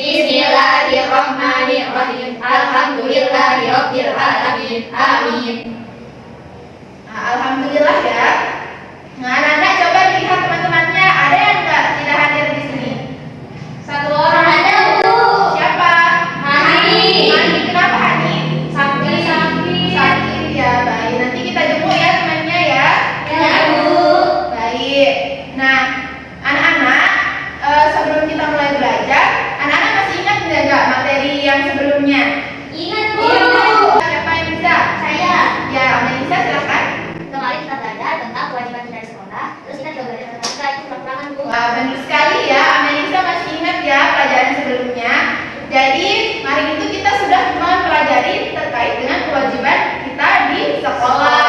Bismillahirrahmanirrahim. Alhamdulillahirabbil alamin. Amin. Nah, alhamdulillah ya. Nah, anak-anak coba lihat teman-temannya, ada yang tidak hadir di sini? Satu orang ada, Bu. Siapa? Hani. Hani, kenapa Hani? Sakit. Sakit ya, baik. Nanti kita jemput ya temannya ya. Ya, Bu. Baik. Nah, anak-anak, sebelum kita mulai belajar, anak-anak masih ingat nggak materi yang sebelumnya? Ingat, Bu. Siapa yang bisa? Saya. Ya, Melisa silakan. Kemarin kita belajar tentang kewajiban kita di sekolah. Terus kita juga belajar tentang kita itu kekurangan, Bu. Wah, benar sekali ya. Melisa masih ingat ya pelajaran sebelumnya. Jadi, hari itu kita sudah mempelajari terkait dengan kewajiban kita di sekolah.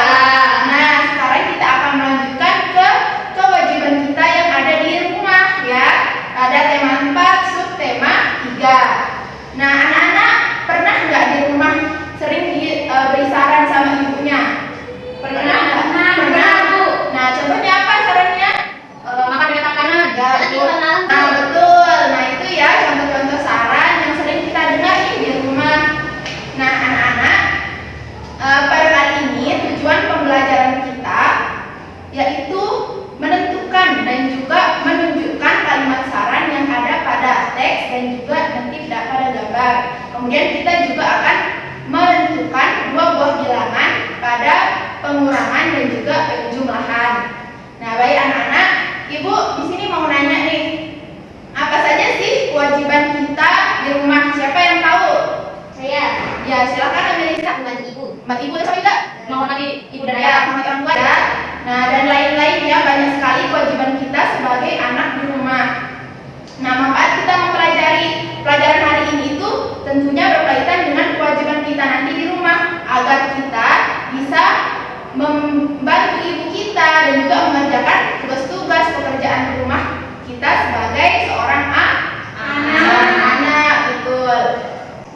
Nah, sekarang kita akan melanjutkan ke kewajiban kita yang ada di rumah ya. Ada tema 4, subtema 3. Nah, anak-anak pernah nggak di rumah sering beri saran sama ibunya? Pernah nggak? Pernah, Bu. Nah, contohnya apa sarannya? Makan dengan tangan kanan. Ya, betul. Nah, betul. Nah, itu ya contoh-contoh saran yang sering kita dengar di rumah. Nah, anak-anak, pada kali ini tujuan pembelajaran kita yaitu menentukan dan juga menunjukkan kalimat saran yang ada pada teks dan juga nanti pada gambar. Kemudian kita juga akan menentukan dua buah bilangan pada pengurangan dan juga penjumlahan. Nah, baik anak-anak, Ibu di sini mau nanya nih, apa saja sih kewajiban kita di rumah? Siapa yang tahu? Saya. Ya, silakan Amelisa. Membantu ibu. Membantu ibu sama juga? Menghormati ibu dan Ya, ayah. menghormati orang tua ya. Nah, dan lain-lain ya, banyak sekali kewajiban kita sebagai anak di rumah. Nah, manfaat kita mempelajari pelajaran hari ini itu tentunya berkaitan dengan kewajiban kita nanti di rumah agar kita bisa membantu ibu kita dan juga mengerjakan tugas-tugas pekerjaan di rumah kita sebagai seorang anak. Betul.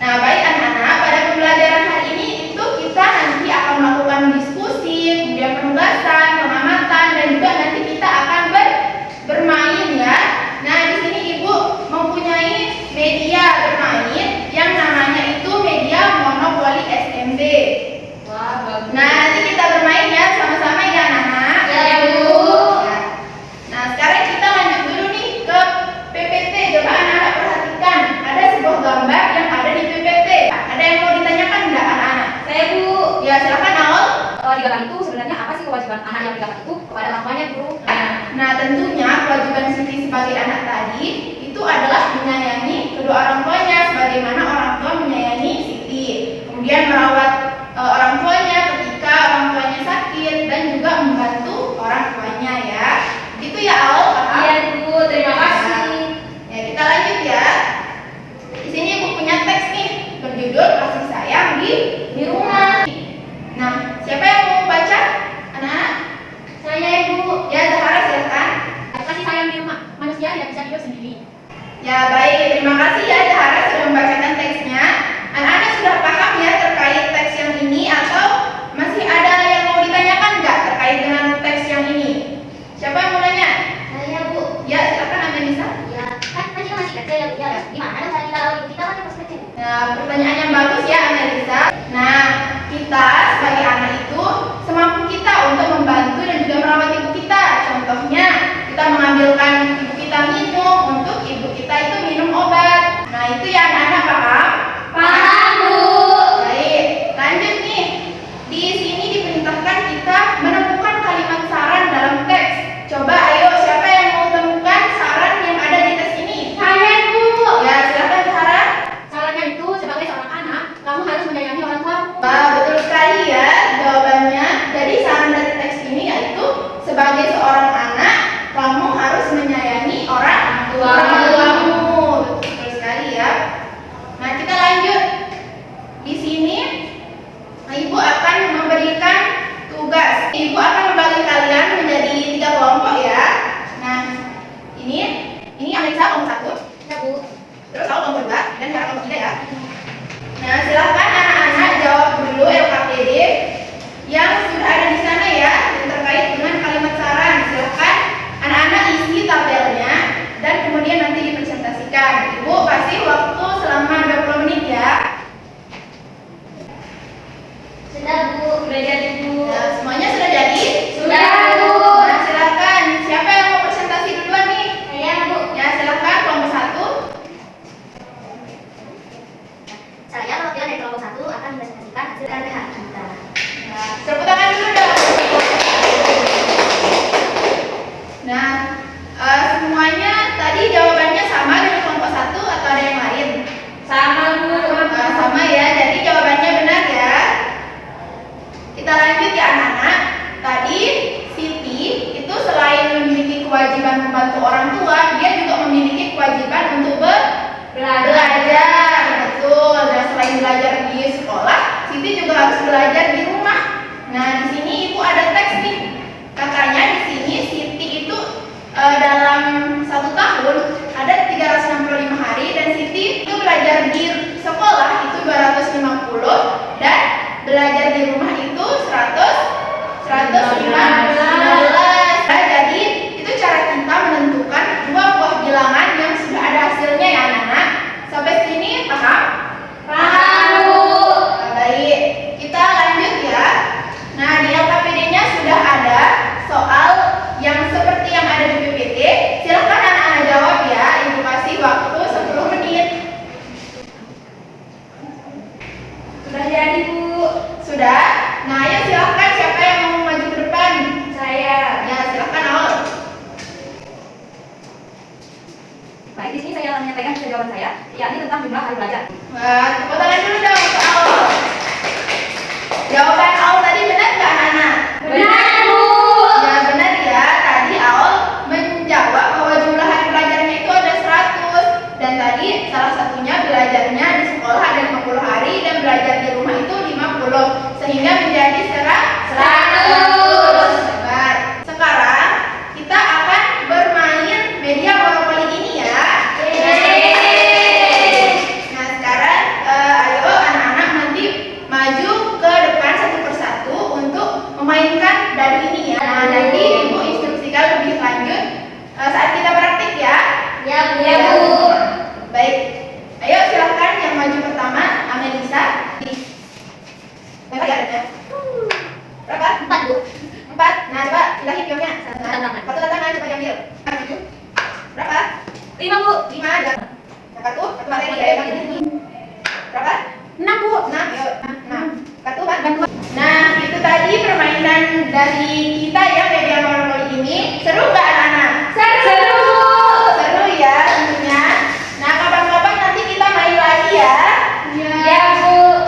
Nah, baik anak-anak, pada pembelajaran hari ini itu kita nanti akan melakukan diskusi, kemudian penugasan, pengamatan, dan juga nanti kita akan bermain ya. Nah, di sini Ibu mempunyai media bermain yang namanya itu media monopoli SMB. Wah, bagus. Nah, nanti kita bermain ya sama-sama ya anak-anak. Ya, Bu. Ya. Nah, sekarang kita lanjut dulu nih ke PPT. Coba anak-anak perhatikan, ada sebuah gambar yang ada di PPT. Ada yang mau ditanyakan enggak anak-anak? Saya, Bu. Ya, silakan Aul. Di gambar itu sebenarnya apa sih kewajiban anak yang didapat itu kepada orang tuanya, Bu? Nah, tentunya kewajiban Siti sebagai anak tadi itu adalah menyayangi kedua orang tuanya sebagaimana orang tua menyayangi Siti. Kemudian merawat orang tuanya ketika orang tuanya sakit dan juga membantu orang tuanya ya. Itu ya Aul. Iya, Bu. Terima kasih. Ya, kita lanjut ya. Di sini Ibu punya teks nih berjudul Kasih Sayang di rumah. Nah, siapa yang mau baca? Anak-anak? Saya, Ibu. Ya, Zahara silakan. Kasih sayang di rumah. Manusia tidak bisa hidup sendiri. Ya, baik. Terima kasih ya Zahara sudah membacakan teksnya. Anak-anak sudah paham ya terkait teks yang ini atau masih ada yang mau ditanyakan nggak terkait dengan teks yang ini? Siapa yang mau nanya? Saya, Bu. Ya, silakan Amelisa. Ya, kan kita masih kecil ya, Bu. Ya, gimana cara kita tahu ibu kita kan masih kecil? Nah, pertanyaan yang bagus ya Amelisa. Nah, kita sebagai anak itu semampu kita untuk membantu dan juga merawat ibu kita. Contohnya, kita mengambilkan ibu kita minum untuk ibu kita itu minum obat. Nah, itu ya anak-anak paham? Paham, Bu. Baik, lanjut nih. Di sini diperintahkan kita menemukan kalimat saran dalam teks. Coba ayo, siapa yang mau temukan saran yang ada di teks ini? Saya, Bu. Ya, silakan Zahara. Sarannya itu sebagai seorang anak, kamu harus menyayangi orang tua. Wah, betul sekali ya jawabannya. Jadi saran dari teks ini yaitu sebagai seorang anak, kamu harus menyayangi orang tuamu. Betul sekali ya. Nah, kita lanjut. Di sini Ibu akan memberikan tugas. Ibu akan membagi kalian menjadi 3 kelompok ya. Nah, ini Alisa kelompok 1. Ya, Bu. Terus aku kelompok 2 dan Sarah kelompok 3 ya. Nah, silakan anak-anak jawab dulu LKPD yang sudah ada di sana ya, yang terkait dengan kalimat saran. Silakan anak-anak isi tabelnya dan kemudian nanti dipresentasikan. Ibu kasih waktu dari kelompok 1 akan mempresentasikan hasil LPH kita. Nah, tepuk tangan dulu dong. Nah, semuanya tadi jawabannya sama dengan kelompok 1 atau ada yang lain? Sama Bu. Sama ya, jadi jawabannya benar ya. Kita lanjut ya anak-anak. Tadi Siti itu selain memiliki kewajiban membantu orang tua, dia juga memiliki kewajiban untuk belajar. Betul. Dan selain belajar di sekolah, Siti juga harus belajar di rumah. Nah, di sini Ibu ada teks nih. Katanya di sini Siti itu dalam 1 tahun ada 365 hari dan Siti itu belajar di sekolah itu 250 dan belajar di rumah itu 115. Nah, jadi itu cara kita menentukan 2 buah bilangan yang sudah ada hasilnya ya anak-anak. Sampai sini paham? Paham Bu. Nah, baik, kita lanjut ya. Nah, di LKPD-nya sudah ada soal yang seperti yang ada di PPT. Silahkan anak-anak jawab ya. Ibu kasih waktu 10 menit. Sudah jadi Bu. Sudah? Nah, ayo silahkan siapa yang mau maju ke depan? Saya. Ya, silahkan Aul. Baik, di sini saya akan menyampaikan hasil jawaban saya, yakni tentang jumlah hari belajar. Wah, tepuk tangan dulu dong untuk Aul. Jawaban Aul tadi benar nggak anak-anak? Benar Bu. Ya benar ya, tadi Aul menjawab bahwa jumlah hari belajarnya itu ada 100. Dan tadi salah satunya belajarnya di sekolah ada 50 hari dan belajar di rumah itu 50. Sehingga menjadi 100. Sekarang kita akan bermain media monopoli ini ya. Nah sekarang ayo anak-anak nanti maju ke depan satu persatu untuk memainkan dadu ini ya. Nah nanti Ibu instruksikan lebih lanjut saat kita praktik ya. Ya Bu. Ya Bu. Baik, ayo silahkan yang maju pertama Amelisa. Berapa? 4 Bu. 4. Nah coba ilahi pionnya. Satu tangan. Satu tangan coba ambil. Berapa? 5 Bu. 5 aja. Satu materi ayo bagi. Berapa? 6 Bu. 6. Ayo 6. Satu Pak. Nah, itu tadi permainan dari kita ya media monopoli ini. Seru nggak anak-anak? Seru. Seru ya tentunya. Nah, kapan-kapan nanti kita main lagi ya. Ya Bu.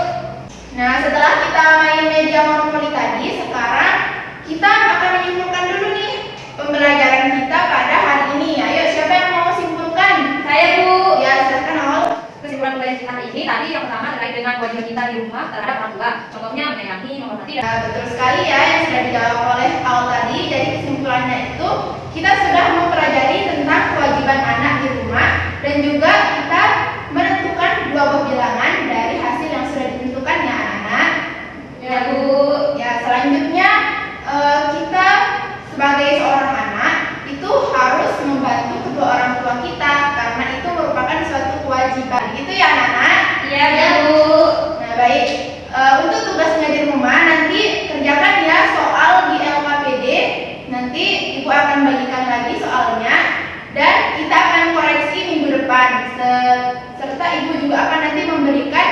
Nah, setelah kita main media monopoli tadi, sekarang kita akan menyimpulkan dulu nih pembelajaran kita pada hari ini. Ayo, siapa yang mau simpulkan? Saya Bu. Ya, silakan Aul. Kesimpulan pembelajaran kita hari ini tadi yang pertama terkait dengan kewajiban kita di rumah terhadap orang tua. Contohnya menyayangi, menghormati dan Nah, betul sekali ya yang sudah dijawab oleh Aul tadi. Jadi kesimpulannya itu kita sudah mempelajari tentang kewajiban anak di rumah dan juga kita menentukan 2 buah bilangan dari hasil yang sudah ditentukan ya anak-anak. Ya Bu. Ya, selanjutnya kita sebagai seorang anak itu harus membantu kedua orang tua kita karena itu merupakan suatu kewajiban. Gitu ya anak-anak? Iya Bu. Nah, baik. Untuk tugasnya di rumah nanti kerjakan ya soal di LKPD. Nanti Ibu akan bagikan lagi soalnya dan kita akan koreksi minggu depan. Serta Ibu juga akan nanti memberikan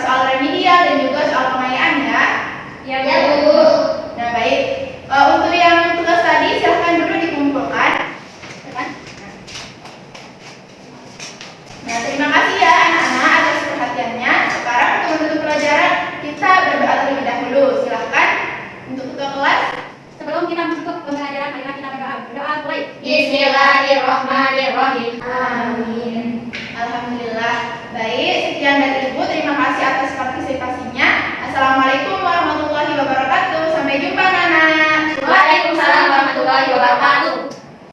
soal remedial dan juga soal pengayaan ya. Ya Ya Bu. Bu. Nah, baik. Untuk yang tugas tadi silahkan dulu dikumpulkan. Nah, terima kasih ya anak-anak atas perhatiannya. Sekarang untuk menutup pelajaran kita berdoa terlebih dahulu. Silahkan untuk ketua kelas. Sebelum kita menutup pembelajaran, marilah kita berdoa mulai. Bismillahirrahmanirrahim. Amin. Alhamdulillah. Baik, sekian dari Ibu. Terima kasih atas perhatiannya.